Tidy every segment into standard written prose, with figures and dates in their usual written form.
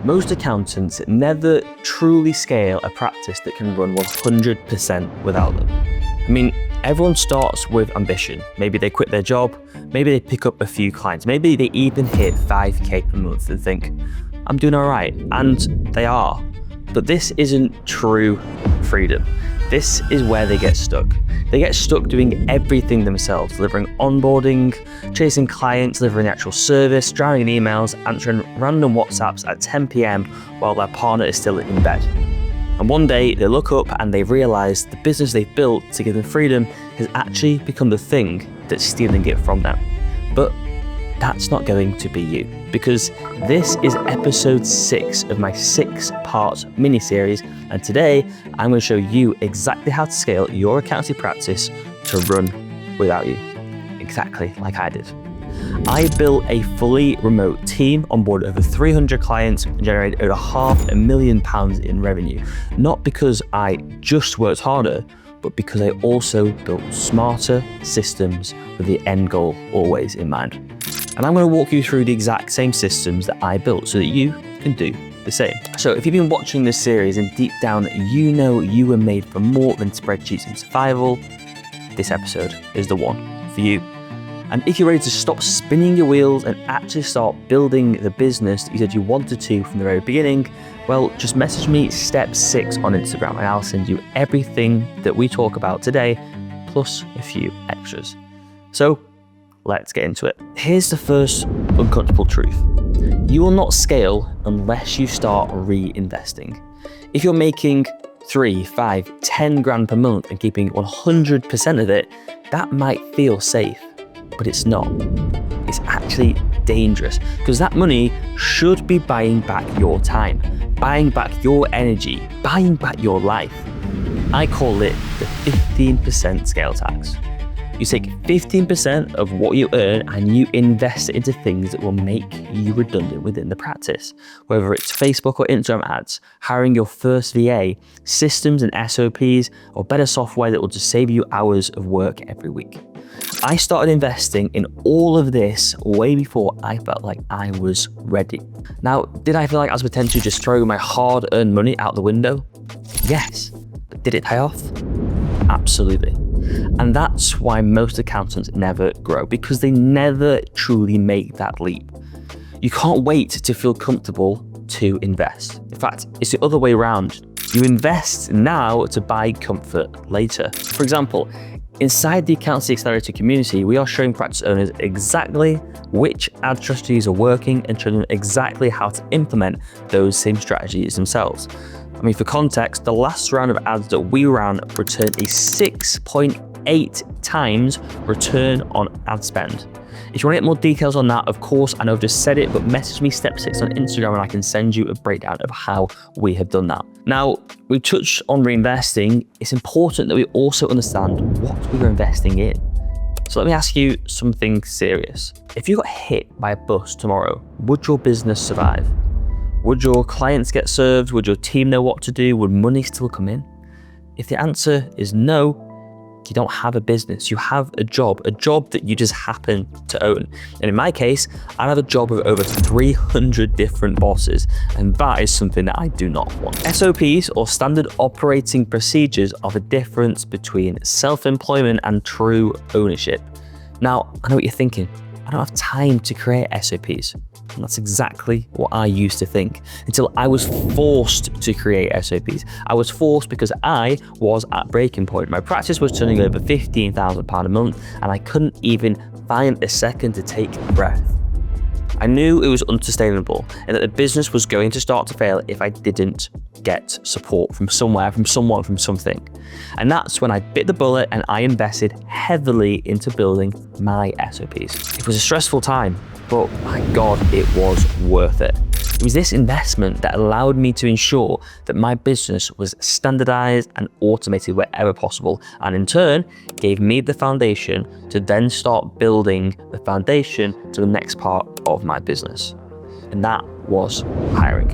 Most accountants never truly scale a practice that can run 100% without them. I mean, everyone starts with ambition. Maybe they quit their job, maybe they pick up a few clients, maybe they even hit 5K per month and think, I'm doing all right, and they are. But this isn't true freedom. This is where they get stuck. They get stuck doing everything themselves, delivering onboarding, chasing clients, delivering the actual service, drowning in emails, answering random WhatsApps at 10 p.m. while their partner is still in bed. And one day they look up and they realize the business they've built to give them freedom has actually become the thing that's stealing it from them. But that's not going to be you, because this is episode 6 of my 6-part mini-series, and today I'm going to show you exactly how to scale your accountancy practice to run without you, exactly like I did. I built a fully remote team, onboarded over 300 clients, and generated over £500,000 in revenue, not because I just worked harder, but because I also built smarter systems with the end goal always in mind. And I'm going to walk you through the exact same systems that I built so that you can do the same. So if you've been watching this series and deep down you know you were made for more than spreadsheets and survival, this episode is the one for you. And if you're ready to stop spinning your wheels and actually start building the business that you said you wanted to from the very beginning, well, just message me step 6 on Instagram and I'll send you everything that we talk about today, plus a few extras. So let's get into it. Here's the first uncomfortable truth. You will not scale unless you start reinvesting. If you're making 3, 5, 10 grand per month and keeping 100% of it, that might feel safe, but it's not. It's actually dangerous, because that money should be buying back your time, buying back your energy, buying back your life. I call it the 15% scale tax. You take 15% of what you earn and you invest it into things that will make you redundant within the practice. Whether it's Facebook or Instagram ads, hiring your first VA, systems and SOPs, or better software that will just save you hours of work every week. I started investing in all of this way before I felt like I was ready. Now, did I feel like I was potentially just throwing my hard-earned money out the window? Yes. But did it pay off? Absolutely. And that's why most accountants never grow, because they never truly make that leap. You can't wait to feel comfortable to invest. In fact, it's the other way around. You invest now to buy comfort later. For example, inside the Accountancy Accelerator community, we are showing practice owners exactly which ad strategies are working and showing them exactly how to implement those same strategies themselves. I mean, for context, the last round of ads that we ran returned a 6.8 times return on ad spend. If you want to get more details on that, of course, I know I've just said it, but message me step 6 on Instagram and I can send you a breakdown of how we have done that. Now, we touched on reinvesting. It's important that we also understand what we are investing in. So let me ask you something serious. If you got hit by a bus tomorrow, would your business survive? Would your clients get served? Would your team know what to do? Would money still come in? If the answer is no, you don't have a business. You have a job that you just happen to own. And in my case, I have a job with over 300 different bosses, and that is something that I do not want. SOPs, or standard operating procedures, are the difference between self-employment and true ownership. Now, I know what you're thinking. I don't have time to create SOPs. And that's exactly what I used to think, until I was forced to create SOPs. I was forced because I was at breaking point. My practice was turning over £15,000 a month, and I couldn't even find a second to take a breath. I knew it was unsustainable and that the business was going to start to fail if I didn't get support from somewhere, from someone, from something. And that's when I bit the bullet and I invested heavily into building my SOPs. It was a stressful time, but my God, it was worth it. It was this investment that allowed me to ensure that my business was standardized and automated wherever possible, and in turn gave me the foundation to then start building the foundation to the next part of my business. And that was hiring.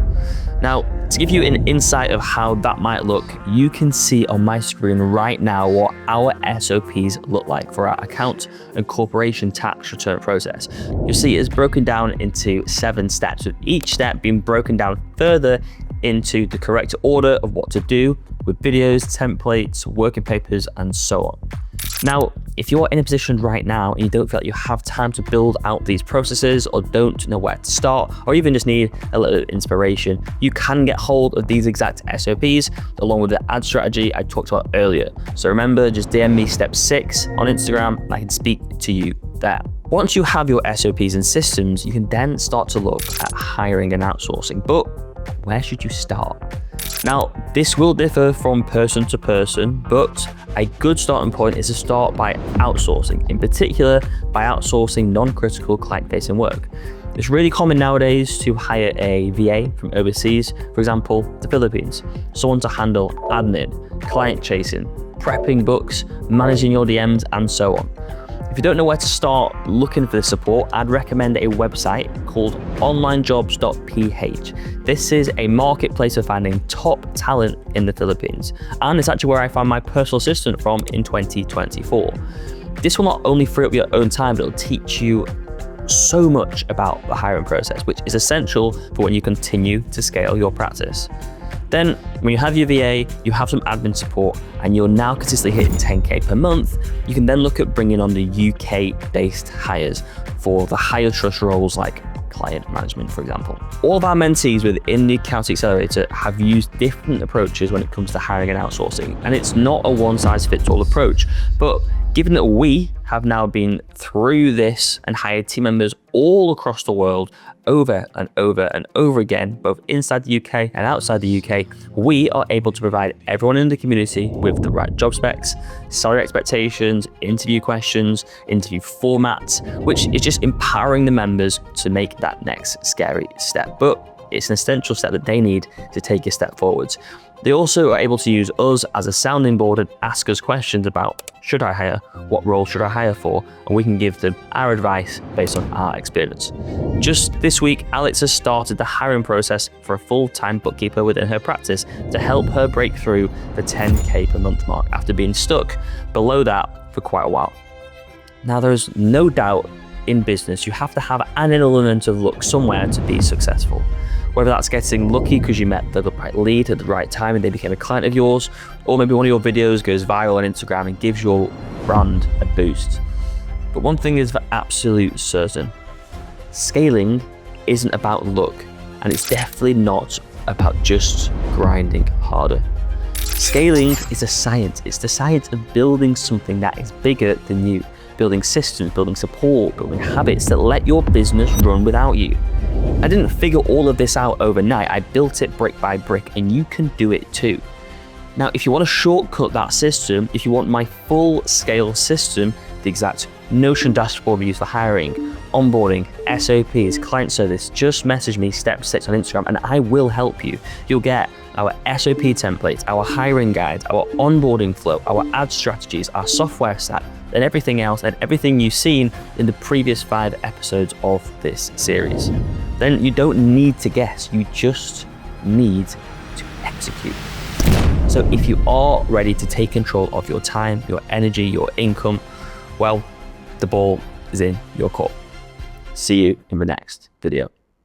Now, to give you an insight of how that might look, you can see on my screen right now what our SOPs look like for our account and corporation tax return process. You'll see it's broken down into 7 steps, with each step being broken down further into the correct order of what to do with videos, templates, working papers, and so on. Now, if you're in a position right now and you don't feel like you have time to build out these processes, or don't know where to start, or even just need a little inspiration, you can get hold of these exact SOPs along with the ad strategy I talked about earlier. So remember, just DM me step 6 on Instagram and I can speak to you there. Once you have your SOPs and systems, you can then start to look at hiring and outsourcing. But where should you start? Now, this will differ from person to person, but a good starting point is to start by outsourcing, in particular by outsourcing non-critical client-facing work. It's really common nowadays to hire a VA from overseas, for example, the Philippines, someone to handle admin, client chasing, prepping books, managing your DMs, and so on. If you don't know where to start looking for the support, I'd recommend a website called onlinejobs.ph. This is a marketplace for finding top talent in the Philippines, and it's actually where I found my personal assistant from in 2024. This will not only free up your own time, but it'll teach you so much about the hiring process, which is essential for when you continue to scale your practice. Then, when you have your VA, you have some admin support, and you're now consistently hitting 10K per month, you can then look at bringing on the UK-based hires for the higher trust roles like client management, for example. All of our mentees within the Accountancy Accelerator have used different approaches when it comes to hiring and outsourcing, and it's not a one-size-fits-all approach. But given that we have now been through this and hired team members all across the world over and over and over again, both inside the UK and outside the UK, we are able to provide everyone in the community with the right job specs, salary expectations, interview questions, interview formats, which is just empowering the members to make that next scary step. But it's an essential step that they need to take a step forwards. They also are able to use us as a sounding board and ask us questions about, should I hire? What role should I hire for? And we can give them our advice based on our experience. Just this week, Alex has started the hiring process for a full-time bookkeeper within her practice to help her break through the 10K per month mark after being stuck below that for quite a while. Now, there's no doubt in business, you have to have an element of luck somewhere to be successful. Whether that's getting lucky because you met the right lead at the right time and they became a client of yours, or maybe one of your videos goes viral on Instagram and gives your brand a boost. But one thing is for absolute certain, scaling isn't about luck, and it's definitely not about just grinding harder. Scaling is a science. It's the science of building something that is bigger than you, building systems, building support, building habits that let your business run without you. I didn't figure all of this out overnight. I built it brick by brick, and you can do it too. Now, if you want to shortcut that system, if you want my full scale system, the exact Notion dashboard we use for hiring, onboarding, SOPs, client service, just message me step 6 on Instagram and I will help you. You'll get our SOP templates, our hiring guides, our onboarding flow, our ad strategies, our software stack, and everything else, and everything you've seen in the previous 5 episodes of this series. Then you don't need to guess, you just need to execute. So if you are ready to take control of your time, your energy, your income, well, the ball is in your court. See you in the next video.